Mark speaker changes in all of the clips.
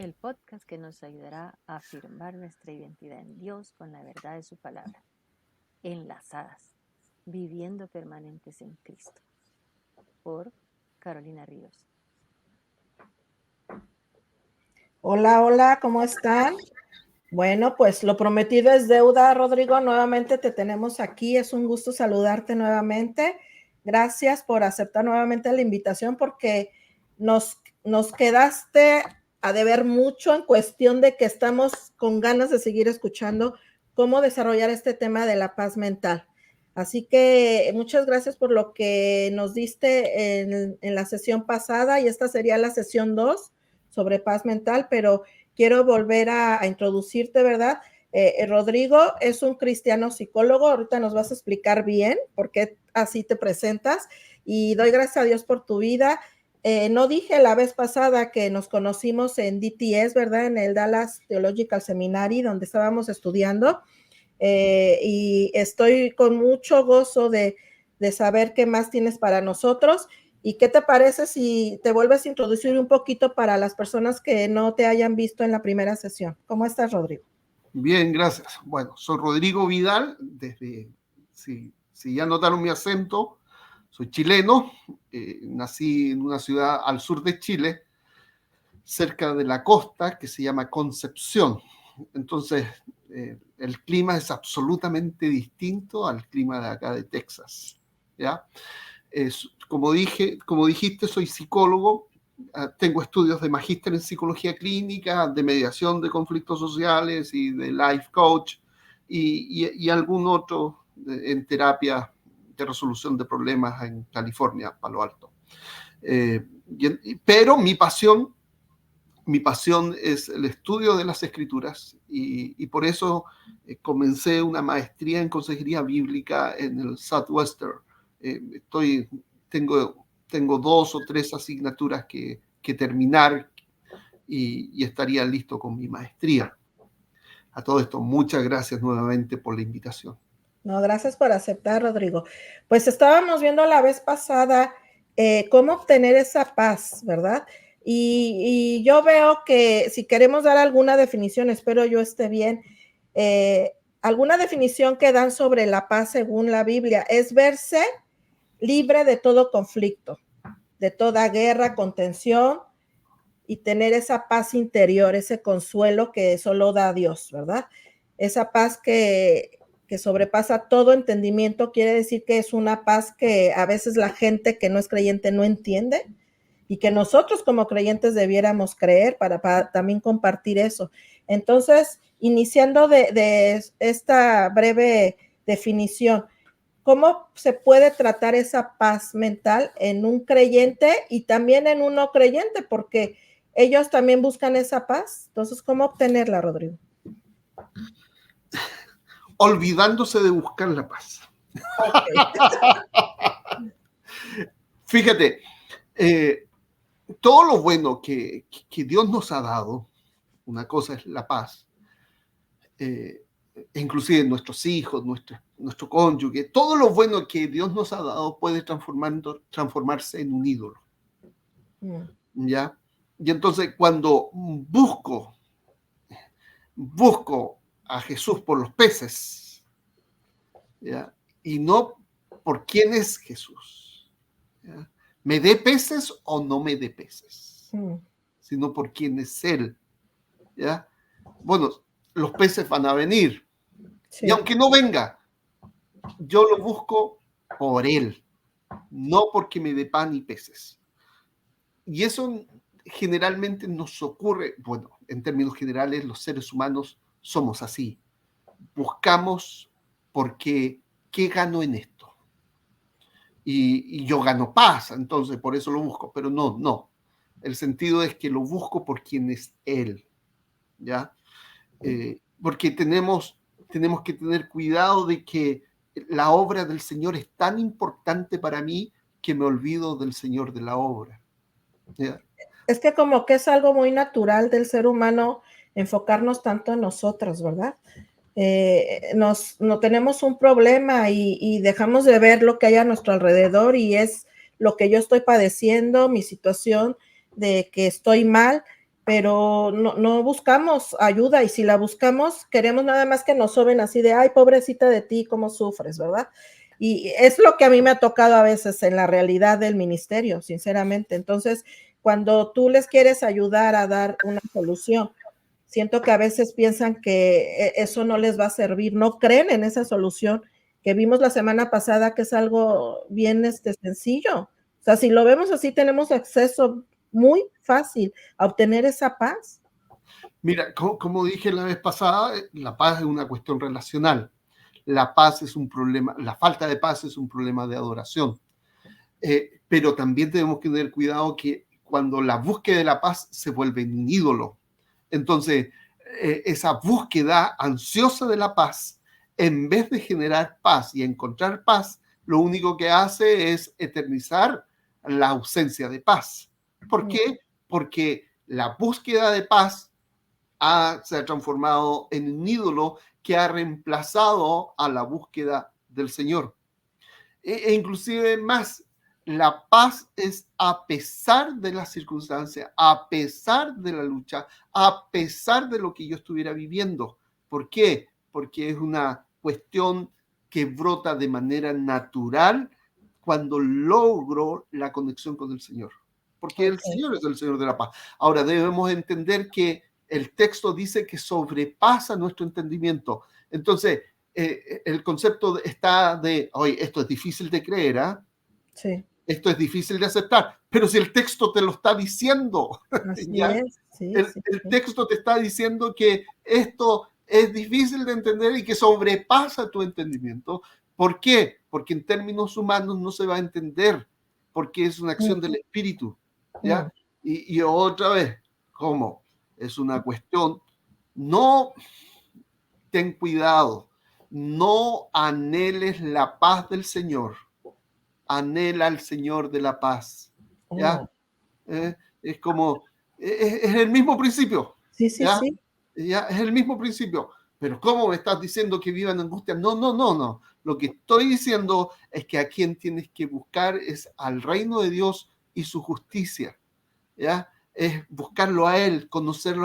Speaker 1: el podcast que nos ayudará a afirmar nuestra identidad en Dios con la verdad de su palabra. Enlazadas, viviendo permanentes en Cristo. Por Carolina Ríos.
Speaker 2: Hola, hola, ¿cómo están? Bueno, pues lo prometido es deuda, Rodrigo. Nuevamente te tenemos aquí. Es un gusto saludarte nuevamente. Gracias por aceptar nuevamente la invitación porque nos quedaste a deber mucho en cuestión de que estamos con ganas de seguir escuchando cómo desarrollar este tema de la paz mental. Así que muchas gracias por lo que nos diste en la sesión pasada, y esta sería la sesión 2 sobre paz mental, pero quiero volver a introducirte, ¿verdad? Rodrigo es un cristiano psicólogo. Ahorita nos vas a explicar bien por qué así te presentas, y doy gracias a Dios por tu vida. No dije la vez pasada que nos conocimos en DTS, ¿verdad? En el Dallas Theological Seminary, donde estábamos estudiando, y estoy con mucho gozo de saber qué más tienes para nosotros. ¿Y qué te parece si te vuelves a introducir un poquito para las personas que no te hayan visto en la primera sesión? ¿Cómo estás, Rodrigo?
Speaker 3: Bien, gracias. Bueno, soy Rodrigo Vidal, si ya notaron mi acento, soy chileno, nací en una ciudad al sur de Chile, cerca de la costa, que se llama Concepción. Entonces, el clima es absolutamente distinto al clima de acá de Texas, ¿ya? Como dijiste, soy psicólogo. Tengo estudios de magíster en psicología clínica, de mediación de conflictos sociales y de life coach y algún otro en terapia de resolución de problemas en California, Palo Alto. Pero mi pasión es el estudio de las escrituras y por eso comencé una maestría en consejería bíblica en el Southwestern. Tengo 2 o 3 asignaturas que terminar y estaría listo con mi maestría. A todo esto, muchas gracias nuevamente por la invitación.
Speaker 2: No, gracias por aceptar, Rodrigo. Pues estábamos viendo la vez pasada cómo obtener esa paz, ¿verdad? Y yo veo que si queremos dar alguna definición, espero yo esté bien, alguna definición que dan sobre la paz según la Biblia es verse libre de todo conflicto, de toda guerra, contención, y tener esa paz interior, ese consuelo que solo da Dios, ¿verdad? Esa paz que sobrepasa todo entendimiento. Quiere decir que es una paz que a veces la gente que no es creyente no entiende, y que nosotros como creyentes debiéramos creer para también compartir eso. Entonces, iniciando de esta breve definición, ¿cómo se puede tratar esa paz mental en un creyente y también en un no creyente? Porque ellos también buscan esa paz. Entonces, ¿cómo obtenerla, Rodrigo?
Speaker 3: Olvidándose de buscar la paz. Okay. Fíjate, todo lo bueno que Dios nos ha dado, una cosa es la paz, inclusive nuestros hijos, nuestro cónyuge, todo lo bueno que Dios nos ha dado puede transformarse en un ídolo. ¿Ya? Y entonces cuando busco a Jesús por los peces, ¿ya? Y no por quién es Jesús, ¿ya? ¿Me dé peces o no me dé peces? Sino por quién es Él, ¿ya? Bueno, los peces van a venir. Sí. Y aunque no venga, yo lo busco por Él, no porque me dé pan y peces. Y eso generalmente nos ocurre, bueno, en términos generales, los seres humanos somos así. Buscamos porque, ¿qué gano en esto? Y yo gano paz, entonces por eso lo busco, pero no. El sentido es que lo busco por quien es Él, ¿ya? Porque tenemos que tener cuidado de que la obra del Señor es tan importante para mí que me olvido del Señor de la obra.
Speaker 2: ¿Ya? Es que como que es algo muy natural del ser humano enfocarnos tanto en nosotros, ¿verdad? No tenemos un problema y dejamos de ver lo que hay a nuestro alrededor, y es lo que yo estoy padeciendo, mi situación de que estoy mal, pero no buscamos ayuda, y si la buscamos, queremos nada más que nos soben así de, ay, pobrecita de ti, cómo sufres, ¿verdad? Y es lo que a mí me ha tocado a veces en la realidad del ministerio, sinceramente. Entonces, cuando tú les quieres ayudar a dar una solución, siento que a veces piensan que eso no les va a servir, no creen en esa solución que vimos la semana pasada, que es algo bien sencillo. O sea, si lo vemos así, tenemos acceso muy fácil a obtener esa paz.
Speaker 3: Mira, como dije la vez pasada, la paz es una cuestión relacional. La paz es un problema, la falta de paz es un problema de adoración. Pero también tenemos que tener cuidado que cuando la búsqueda de la paz se vuelve un ídolo, entonces esa búsqueda ansiosa de la paz, en vez de generar paz y encontrar paz, lo único que hace es eternizar la ausencia de paz. ¿Por qué? Porque la búsqueda de paz se ha transformado en un ídolo que ha reemplazado a la búsqueda del Señor. E inclusive más, la paz es a pesar de las circunstancias, a pesar de la lucha, a pesar de lo que yo estuviera viviendo. ¿Por qué? Porque es una cuestión que brota de manera natural cuando logro la conexión con el Señor. Porque el Señor es el Señor de la paz. Ahora debemos entender que el texto dice que sobrepasa nuestro entendimiento. Entonces, el concepto está de, oye, esto es difícil de creer, ¿ah?
Speaker 2: Sí.
Speaker 3: Esto es difícil de aceptar, pero si el texto te lo está diciendo,
Speaker 2: Así
Speaker 3: ¿ya?
Speaker 2: es, sí,
Speaker 3: El texto te está diciendo que esto es difícil de entender y que sobrepasa tu entendimiento. ¿Por qué? Porque en términos humanos no se va a entender, porque es una acción del espíritu, ¿ya? Y otra vez, ¿cómo? Es una cuestión, no, ten cuidado, no anheles la paz del Señor, anhela al Señor de la paz, ¿ya? Es como, es el mismo principio,
Speaker 2: Sí, sí,
Speaker 3: ¿ya?
Speaker 2: sí.
Speaker 3: ¿Ya? Es el mismo principio. Pero ¿cómo me estás diciendo que vivan en angustia? No, no, no, no. Lo que estoy diciendo es que a quien tienes que buscar es al reino de Dios y su justicia, ¿ya? Es buscarlo a Él, conocer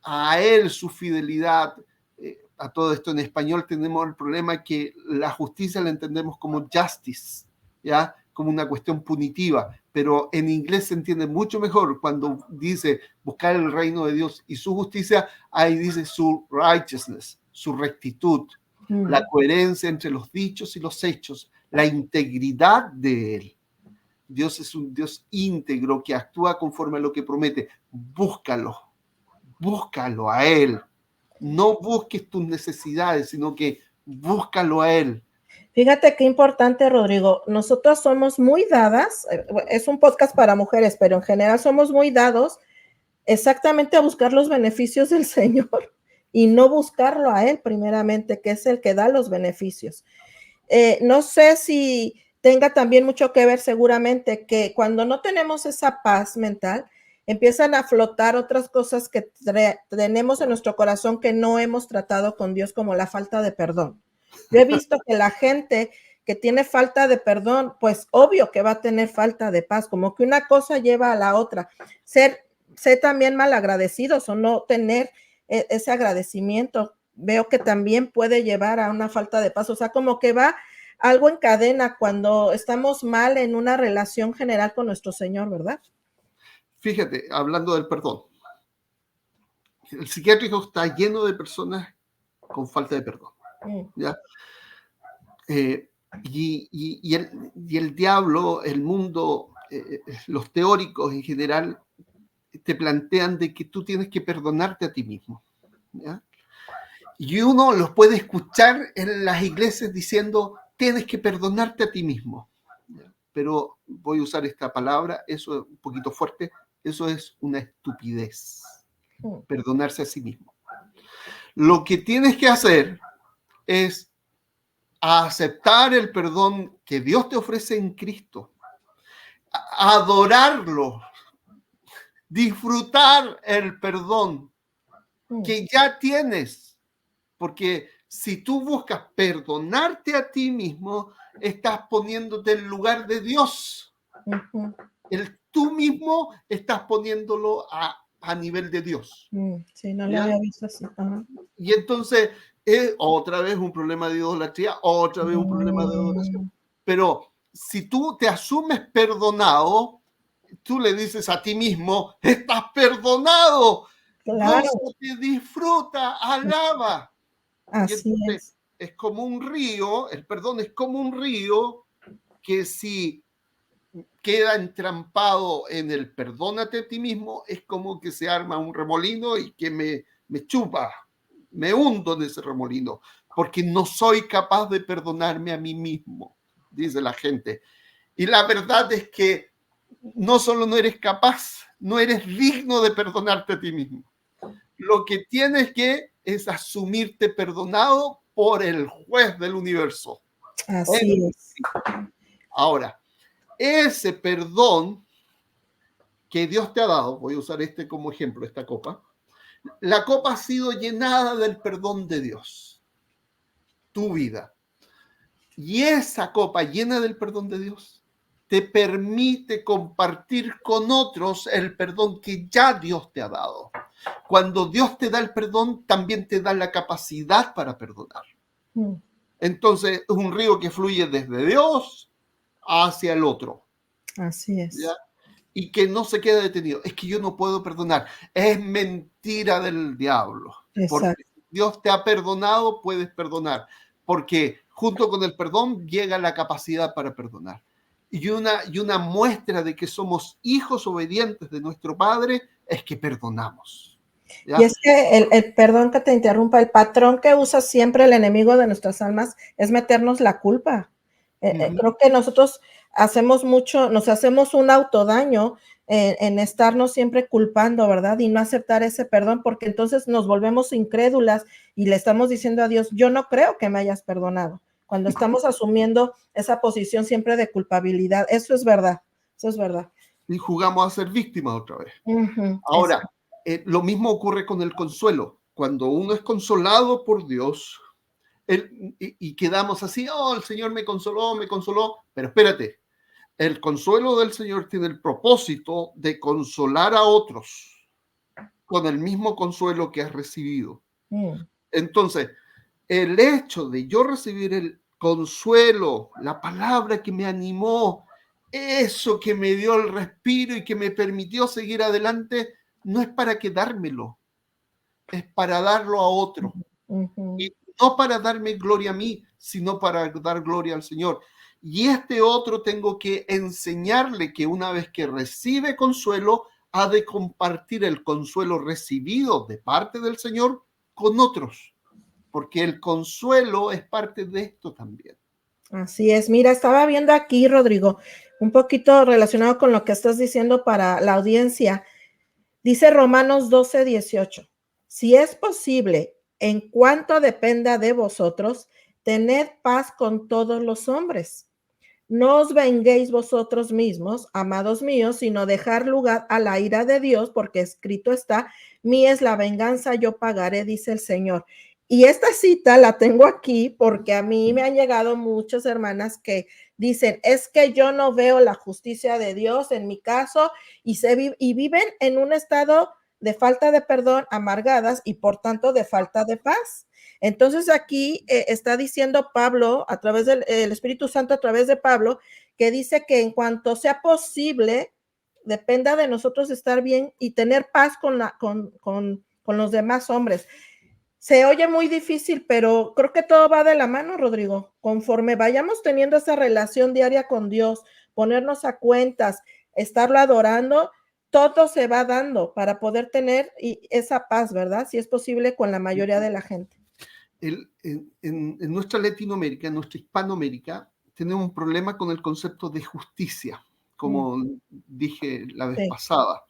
Speaker 3: a Él su fidelidad. A todo esto en español tenemos el problema que la justicia la entendemos como justice, ¿ya? Como una cuestión punitiva, pero en inglés se entiende mucho mejor cuando dice buscar el reino de Dios y su justicia, ahí dice su righteousness, su rectitud, la coherencia entre los dichos y los hechos, la integridad de Él. Dios es un Dios íntegro que actúa conforme a lo que promete. Búscalo a Él. No busques tus necesidades, sino que búscalo a Él.
Speaker 2: Fíjate qué importante, Rodrigo. Nosotros somos muy dadas, es un podcast para mujeres, pero en general somos muy dados exactamente a buscar los beneficios del Señor y no buscarlo a Él primeramente, que es el que da los beneficios. No sé si tenga también mucho que ver seguramente que cuando no tenemos esa paz mental, empiezan a flotar otras cosas que tenemos en nuestro corazón que no hemos tratado con Dios, como la falta de perdón. Yo he visto que la gente que tiene falta de perdón, pues obvio que va a tener falta de paz, como que una cosa lleva a la otra. Ser también malagradecidos o no tener ese agradecimiento, veo que también puede llevar a una falta de paz. O sea, como que va algo en cadena cuando estamos mal en una relación general con nuestro Señor, ¿verdad?
Speaker 3: Fíjate, hablando del perdón, el psiquiátrico está lleno de personas con falta de perdón, ¿ya? Y el diablo, el mundo, los teóricos en general, te plantean de que tú tienes que perdonarte a ti mismo, ¿ya? Y uno los puede escuchar en las iglesias diciendo, tienes que perdonarte a ti mismo. ¿Ya? Pero voy a usar esta palabra, eso es un poquito fuerte, eso es una estupidez, perdonarse a sí mismo. Lo que tienes que hacer es aceptar el perdón que Dios te ofrece en Cristo, adorarlo, disfrutar el perdón que ya tienes, porque si tú buscas perdonarte a ti mismo, estás poniéndote en el lugar de Dios. Tú mismo estás poniéndolo a nivel de Dios.
Speaker 2: Sí, no lo
Speaker 3: ¿Ya?
Speaker 2: había visto así. Ajá.
Speaker 3: Y entonces, otra vez un problema de idolatría, otra vez un problema de adoración. Pero si tú te asumes perdonado, tú le dices a ti mismo, estás perdonado,
Speaker 2: Claro,
Speaker 3: gózate, disfruta, alaba. Y
Speaker 2: así
Speaker 3: entonces
Speaker 2: es.
Speaker 3: es como un río, el perdón es como un río que si queda entrampado en el perdónate a ti mismo, es como que se arma un remolino y que me chupa, me hundo en ese remolino, porque no soy capaz de perdonarme a mí mismo, dice la gente. Y la verdad es que no solo no eres capaz, no eres digno de perdonarte a ti mismo. Lo que tienes que es asumirte perdonado por el juez del universo.
Speaker 2: Así es.
Speaker 3: Ahora, ese perdón que Dios te ha dado, voy a usar este como ejemplo, esta copa, la copa ha sido llenada del perdón de Dios, tu vida. Y esa copa llena del perdón de Dios te permite compartir con otros el perdón que ya Dios te ha dado. Cuando Dios te da el perdón, también te da la capacidad para perdonar. Entonces, es un río que fluye desde Dios hacia el otro.
Speaker 2: Así es.
Speaker 3: ¿Ya? Y que no se queda detenido. Es que yo no puedo perdonar. Es mentira del diablo. Porque
Speaker 2: Exacto.
Speaker 3: Dios te ha perdonado, puedes perdonar. Porque junto con el perdón llega la capacidad para perdonar. Y una muestra de que somos hijos obedientes de nuestro Padre es que perdonamos. ¿Ya?
Speaker 2: Y es que perdón que te interrumpa, el patrón que usa siempre el enemigo de nuestras almas es meternos la culpa. Creo que nosotros hacemos mucho, nos hacemos un autodaño en estarnos siempre culpando, ¿verdad? Y no aceptar ese perdón, porque entonces nos volvemos incrédulas y le estamos diciendo a Dios, yo no creo que me hayas perdonado, cuando estamos asumiendo esa posición siempre de culpabilidad. Eso es verdad, eso es verdad.
Speaker 3: Y jugamos a ser víctimas otra vez.
Speaker 2: Ahora,
Speaker 3: Ahora, lo mismo ocurre con el consuelo. Cuando uno es consolado por Dios, y quedamos así, oh, el Señor me consoló, pero espérate, el consuelo del Señor tiene el propósito de consolar a otros con el mismo consuelo que has recibido. Entonces, el hecho de yo recibir el consuelo, la palabra que me animó, eso que me dio el respiro y que me permitió seguir adelante, no es para quedármelo, es para darlo a otro. Y no para darme gloria a mí, sino para dar gloria al Señor. Y este otro tengo que enseñarle que una vez que recibe consuelo, ha de compartir el consuelo recibido de parte del Señor con otros, porque el consuelo es parte de esto también.
Speaker 2: Así es. Mira, estaba viendo aquí, Rodrigo, un poquito relacionado con lo que estás diciendo para la audiencia. Dice Romanos 12:18. Si es posible, en cuanto dependa de vosotros, tened paz con todos los hombres. No os venguéis vosotros mismos, amados míos, sino dejar lugar a la ira de Dios, porque escrito está, mía es la venganza, yo pagaré, dice el Señor. Y esta cita la tengo aquí porque a mí me han llegado muchas hermanas que dicen, es que yo no veo la justicia de Dios en mi caso y viven en un estado de falta de perdón, amargadas y por tanto de falta de paz. Entonces aquí está diciendo Pablo, a través del Espíritu Santo, a través de Pablo, que dice que en cuanto sea posible, dependa de nosotros estar bien y tener paz con los demás hombres. Se oye muy difícil, pero creo que todo va de la mano, Rodrigo. Conforme vayamos teniendo esa relación diaria con Dios, ponernos a cuentas, estarlo adorando, todo se va dando para poder tener esa paz, ¿verdad? Si es posible con la mayoría de la gente.
Speaker 3: En nuestra Latinoamérica, en nuestra Hispanoamérica, tenemos un problema con el concepto de justicia, como dije la vez pasada.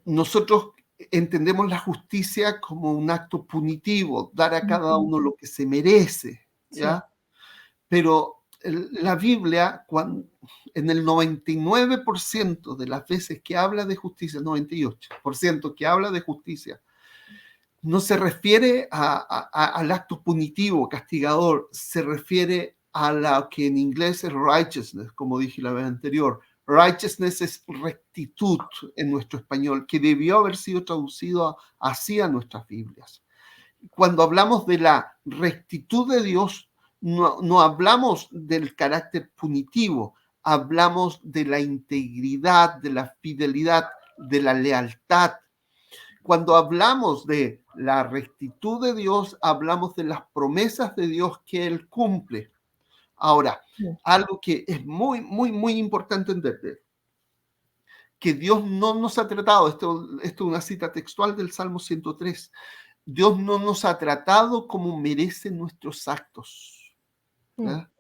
Speaker 3: Nosotros entendemos la justicia como un acto punitivo, dar a cada uno lo que se merece, ¿ya? Sí. Pero la Biblia, en el 99% de las veces que habla de justicia, 98% que habla de justicia, no se refiere al acto punitivo, castigador, se refiere a lo que en inglés es righteousness, como dije la vez anterior, Righteousness es rectitud en nuestro español, que debió haber sido traducido así a nuestras Biblias. Cuando hablamos de la rectitud de Dios, no hablamos del carácter punitivo, hablamos de la integridad, de la fidelidad, de la lealtad. Cuando hablamos de la rectitud de Dios, hablamos de las promesas de Dios que Él cumple. Ahora, algo que es muy, muy, muy importante entender, que Dios no nos ha tratado, esto es una cita textual del Salmo 103, Dios no nos ha tratado como merecen nuestros actos. ¿Ya?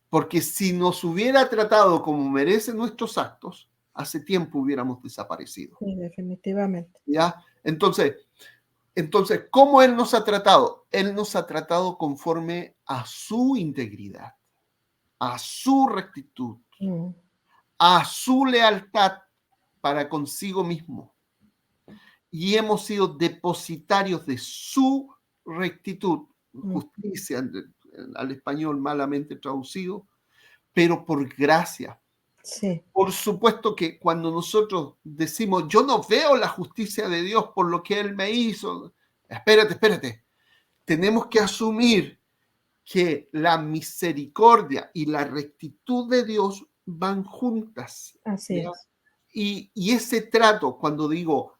Speaker 3: Porque si nos hubiera tratado como merecen nuestros actos, hace tiempo hubiéramos desaparecido.
Speaker 2: Sí, definitivamente.
Speaker 3: ¿Ya? Entonces, ¿cómo Él nos ha tratado? Él nos ha tratado conforme a su integridad, a su rectitud, a su lealtad para consigo mismo. Y hemos sido depositarios de su rectitud, justicia, al español malamente traducido, pero por gracia.
Speaker 2: Sí.
Speaker 3: Por supuesto que cuando nosotros decimos, yo no veo la justicia de Dios por lo que Él me hizo, espérate. Tenemos que asumir que la misericordia y la rectitud de Dios van juntas.
Speaker 2: Así
Speaker 3: ¿ya?
Speaker 2: es.
Speaker 3: Y ese trato, cuando digo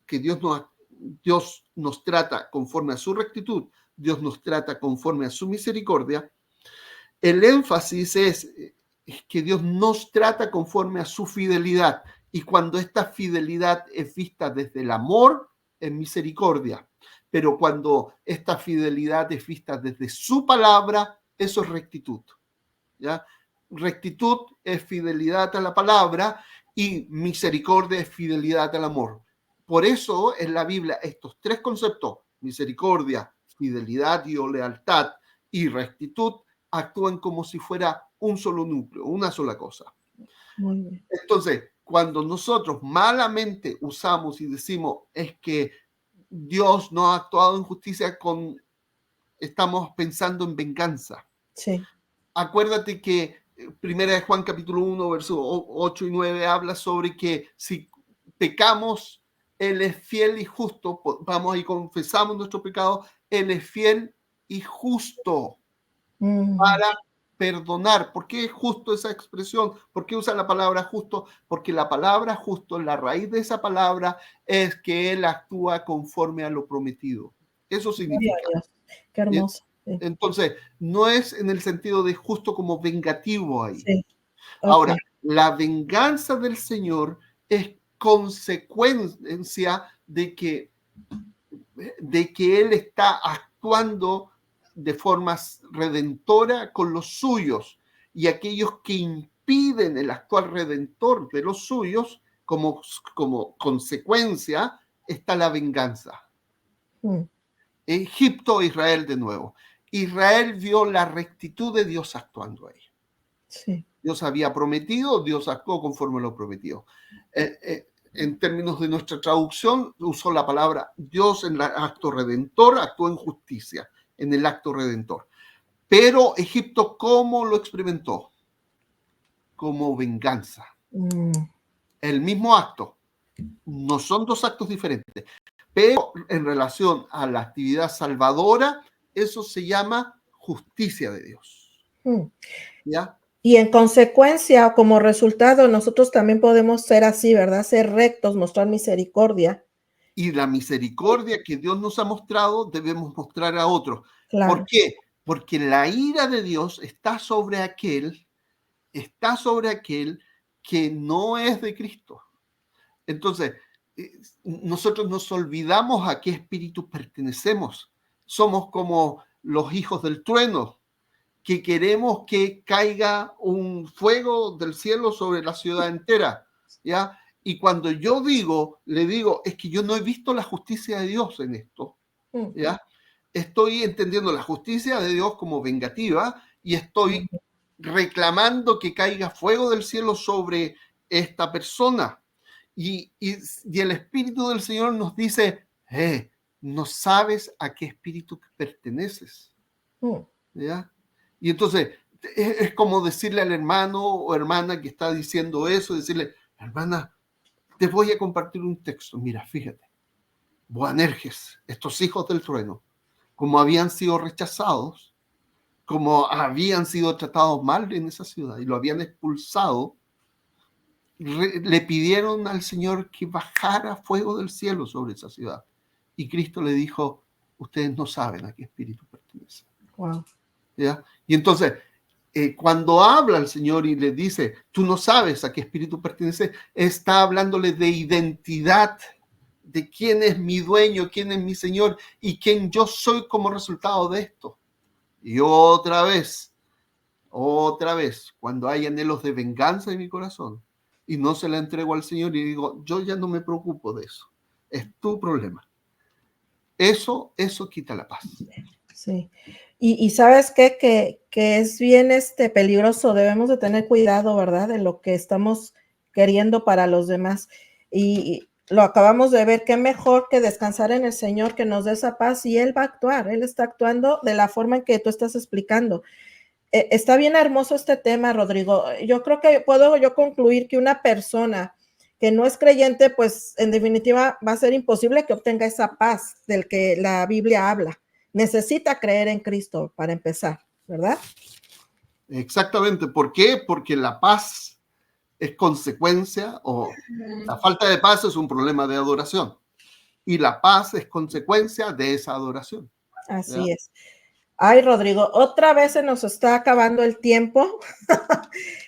Speaker 3: que Dios nos trata conforme a su rectitud, Dios nos trata conforme a su misericordia, el énfasis es que Dios nos trata conforme a su fidelidad. Y cuando esta fidelidad es vista desde el amor, es misericordia. Pero cuando esta fidelidad es vista desde su palabra, eso es rectitud. ¿Ya? Rectitud es fidelidad a la palabra y misericordia es fidelidad al amor. Por eso en la Biblia estos tres conceptos, misericordia, fidelidad y lealtad y rectitud, actúan como si fuera un solo núcleo, una sola cosa.
Speaker 2: Muy bien.
Speaker 3: Entonces, cuando nosotros malamente usamos y decimos es que Dios no ha actuado en justicia, estamos pensando en venganza.
Speaker 2: Sí.
Speaker 3: Acuérdate que Primera de Juan capítulo 1, versos 8 y 9 habla sobre que si pecamos, Él es fiel y justo, vamos y confesamos nuestro pecado, Él es fiel y justo para perdonar. ¿Por qué es justo esa expresión? ¿Por qué usa la palabra justo? Porque la palabra justo, la raíz de esa palabra es que Él actúa conforme a lo prometido. Eso significa.
Speaker 2: Qué hermoso.
Speaker 3: Sí. Entonces, no es en el sentido de justo como vengativo ahí.
Speaker 2: Sí. Okay.
Speaker 3: Ahora, la venganza del Señor es consecuencia de que Él está actuando de forma redentora con los suyos, y aquellos que impiden el actual redentor de los suyos, como consecuencia, está la venganza. Egipto, Israel de nuevo. Israel vio la rectitud de Dios actuando ahí.
Speaker 2: Sí.
Speaker 3: Dios había prometido, Dios actuó conforme lo prometió. En términos de nuestra traducción, usó la palabra Dios en el acto redentor, actuó en justicia, en el acto redentor. Pero Egipto, ¿cómo lo experimentó? Como venganza. El mismo acto. No son dos actos diferentes. Pero en relación a la actividad salvadora, eso se llama justicia de Dios. ¿Ya?
Speaker 2: Y en consecuencia, como resultado, nosotros también podemos ser así, ¿verdad? Ser rectos, mostrar misericordia.
Speaker 3: Y la misericordia que Dios nos ha mostrado, debemos mostrar a otros.
Speaker 2: Claro.
Speaker 3: ¿Por qué? Porque la ira de Dios está sobre aquel que no es de Cristo. Entonces, nosotros nos olvidamos a qué espíritu pertenecemos. Somos como los hijos del trueno, que queremos que caiga un fuego del cielo sobre la ciudad entera, ¿ya? Y cuando yo le digo, es que yo no he visto la justicia de Dios en esto, ¿ya? Estoy entendiendo la justicia de Dios como vengativa y estoy reclamando que caiga fuego del cielo sobre esta persona. Y el Espíritu del Señor nos dice, no sabes a qué espíritu perteneces, ¿ya? Y entonces Es como decirle al hermano o hermana que está diciendo eso, decirle, hermana, te voy a compartir un texto. Mira, fíjate, Boanerges, estos hijos del trueno, como habían sido rechazados, como habían sido tratados mal en esa ciudad y lo habían expulsado, le pidieron al Señor que bajara fuego del cielo sobre esa ciudad. Y Cristo le dijo, ustedes no saben a qué espíritu pertenece.
Speaker 2: Wow.
Speaker 3: ¿Ya? Y entonces, cuando habla el Señor y le dice, tú no sabes a qué espíritu pertenece, está hablándole de identidad, de quién es mi dueño, quién es mi Señor y quién yo soy como resultado de esto. Y otra vez, cuando hay anhelos de venganza en mi corazón y no se la entrego al Señor y digo, yo ya no me preocupo de eso, es tu problema. Eso quita la paz.
Speaker 2: Sí. Y ¿sabes qué? Que es bien peligroso, debemos de tener cuidado, ¿verdad? De lo que estamos queriendo para los demás. Y lo acabamos de ver, qué mejor que descansar en el Señor, que nos dé esa paz y Él va a actuar, Él está actuando de la forma en que tú estás explicando. Está bien hermoso este tema, Rodrigo. Yo creo que puedo yo concluir que una persona que no es creyente, pues en definitiva va a ser imposible que obtenga esa paz del que la Biblia habla. Necesita creer en Cristo para empezar, ¿verdad?
Speaker 3: Exactamente. ¿Por qué? Porque la paz es consecuencia, o la falta de paz es un problema de adoración. Y la paz es consecuencia de esa adoración.
Speaker 2: Así es. Ay, Rodrigo, otra vez se nos está acabando el tiempo,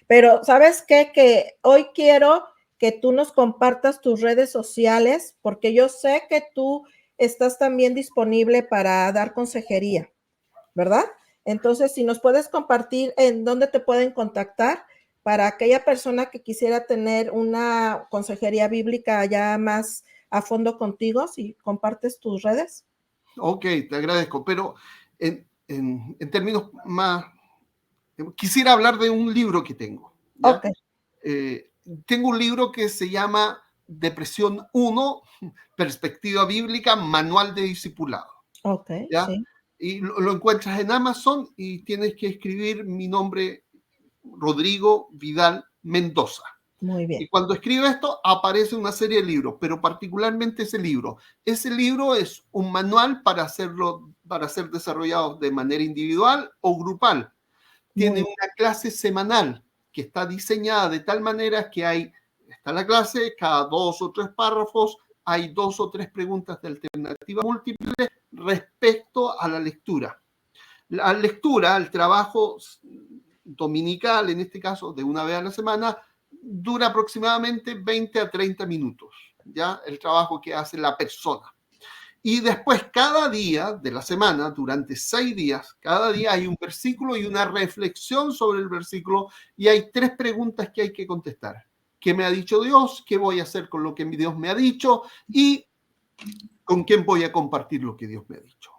Speaker 2: pero ¿sabes qué? Que hoy quiero que tú nos compartas tus redes sociales, porque yo sé que tú estás también disponible para dar consejería, ¿verdad? Entonces, si nos puedes compartir en dónde te pueden contactar para aquella persona que quisiera tener una consejería bíblica ya más a fondo contigo, si compartes tus redes.
Speaker 3: Ok, te agradezco, pero en términos más, quisiera hablar de un libro que tengo. ¿ya?
Speaker 2: Ok.
Speaker 3: Tengo un libro que se llama Depresión 1, Perspectiva Bíblica, Manual de Discipulado.
Speaker 2: Ok,
Speaker 3: ¿ya?
Speaker 2: sí.
Speaker 3: Y lo encuentras en Amazon y tienes que escribir mi nombre, Rodrigo Vidal Mendoza.
Speaker 2: Muy bien.
Speaker 3: Y cuando escribo esto, aparece una serie de libros, pero particularmente ese libro. Ese libro es un manual para ser desarrollado de manera individual o grupal. Tiene una clase semanal que está diseñada de tal manera que está la clase, cada 2 o 3 párrafos, hay 2 o 3 preguntas de alternativa múltiple respecto a la lectura. La lectura, el trabajo dominical, en este caso, de una vez a la semana, dura aproximadamente 20 a 30 minutos, ¿ya? El trabajo que hace la persona. Y después, cada día de la semana, durante 6 días, cada día hay un versículo y una reflexión sobre el versículo y hay 3 preguntas que hay que contestar. ¿Qué me ha dicho Dios? ¿Qué voy a hacer con lo que Dios me ha dicho? Y ¿con quién voy a compartir lo que Dios me ha dicho?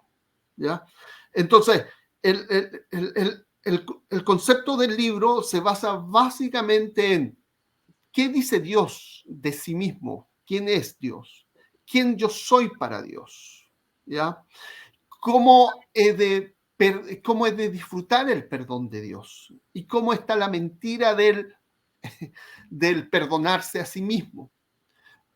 Speaker 3: ¿Ya? Entonces, el concepto del libro se basa básicamente en qué dice Dios de sí mismo, quién es Dios, quién yo soy para Dios, ¿ya? ¿Cómo he de disfrutar el perdón de Dios? ¿Y cómo está la mentira del perdonarse a sí mismo?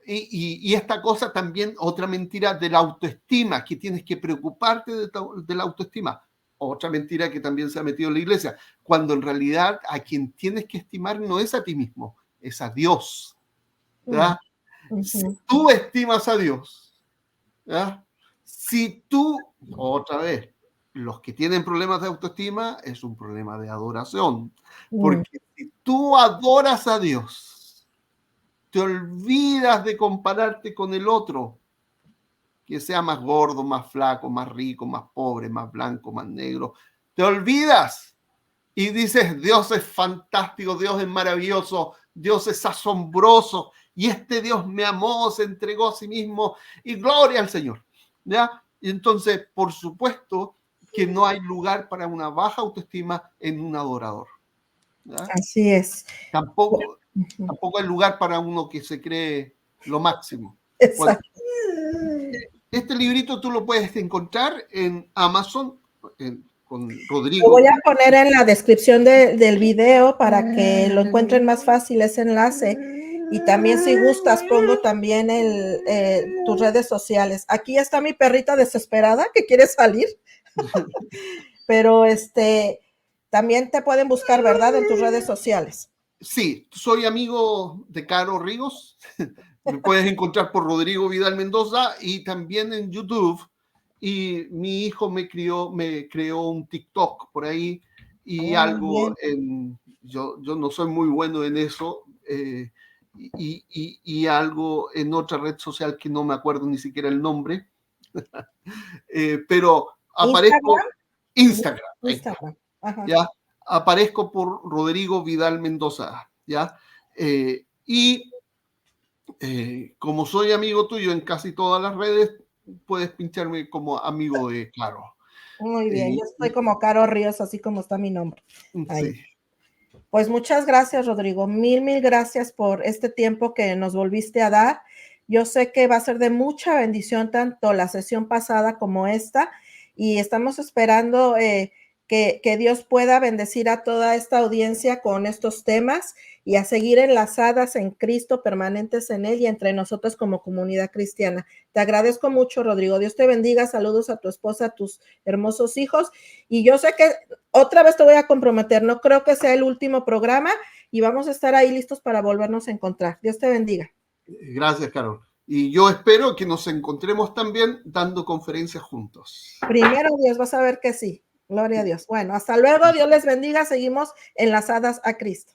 Speaker 3: Y esta cosa también, otra mentira de la autoestima, que tienes que preocuparte de la autoestima. Otra mentira que también se ha metido en la iglesia, cuando en realidad a quien tienes que estimar no es a ti mismo, es a Dios. ¿ya? Si tú estimas a Dios, ¿ya? Si tú, otra vez, los que tienen problemas de autoestima es un problema de adoración, porque si tú adoras a Dios, te olvidas de compararte con el otro, que sea más gordo, más flaco, más rico, más pobre, más blanco, más negro. Te olvidas y dices, Dios es fantástico, Dios es maravilloso, Dios es asombroso y este Dios me amó, se entregó a sí mismo y gloria al Señor. ¿Ya? Y entonces, por supuesto que no hay lugar para una baja autoestima en un adorador. ¿Ya?
Speaker 2: Así es.
Speaker 3: Tampoco hay lugar para uno que se cree lo máximo.
Speaker 2: Exacto.
Speaker 3: Este librito tú lo puedes encontrar en Amazon, Rodrigo.
Speaker 2: Lo voy a poner en la descripción del video para que lo encuentren más fácil ese enlace. Y también si gustas pongo también tus redes sociales. Aquí está mi perrita desesperada que quiere salir. Pero también te pueden buscar, ¿verdad? En tus redes sociales.
Speaker 3: Sí, soy amigo de Caro Ríos. Me puedes encontrar por Rodrigo Vidal Mendoza y también en YouTube. Y mi hijo me creó un TikTok por ahí y algo yo no soy muy bueno en eso, y algo en otra red social que no me acuerdo ni siquiera el nombre, pero aparezco Instagram.
Speaker 2: Ajá.
Speaker 3: ¿Ya? Aparezco por Rodrigo Vidal Mendoza, ¿ya? Como soy amigo tuyo en casi todas las redes, puedes pincharme como amigo de Caro.
Speaker 2: Muy bien, yo estoy como Caro Ríos, así como está mi nombre. Ahí.
Speaker 3: Sí.
Speaker 2: Pues muchas gracias, Rodrigo. Mil gracias por este tiempo que nos volviste a dar. Yo sé que va a ser de mucha bendición tanto la sesión pasada como esta, y estamos esperando que Dios pueda bendecir a toda esta audiencia con estos temas y a seguir enlazadas en Cristo, permanentes en Él y entre nosotros como comunidad cristiana. Te agradezco mucho, Rodrigo. Dios te bendiga. Saludos a tu esposa, a tus hermosos hijos. Y yo sé que otra vez te voy a comprometer, no creo que sea el último programa y vamos a estar ahí listos para volvernos a encontrar. Dios te bendiga.
Speaker 3: Gracias, Carol. Y yo espero que nos encontremos también dando conferencias juntos.
Speaker 2: Primero Dios, vas a ver que sí. Gloria a Dios. Bueno, hasta luego. Dios les bendiga. Seguimos enlazadas a Cristo.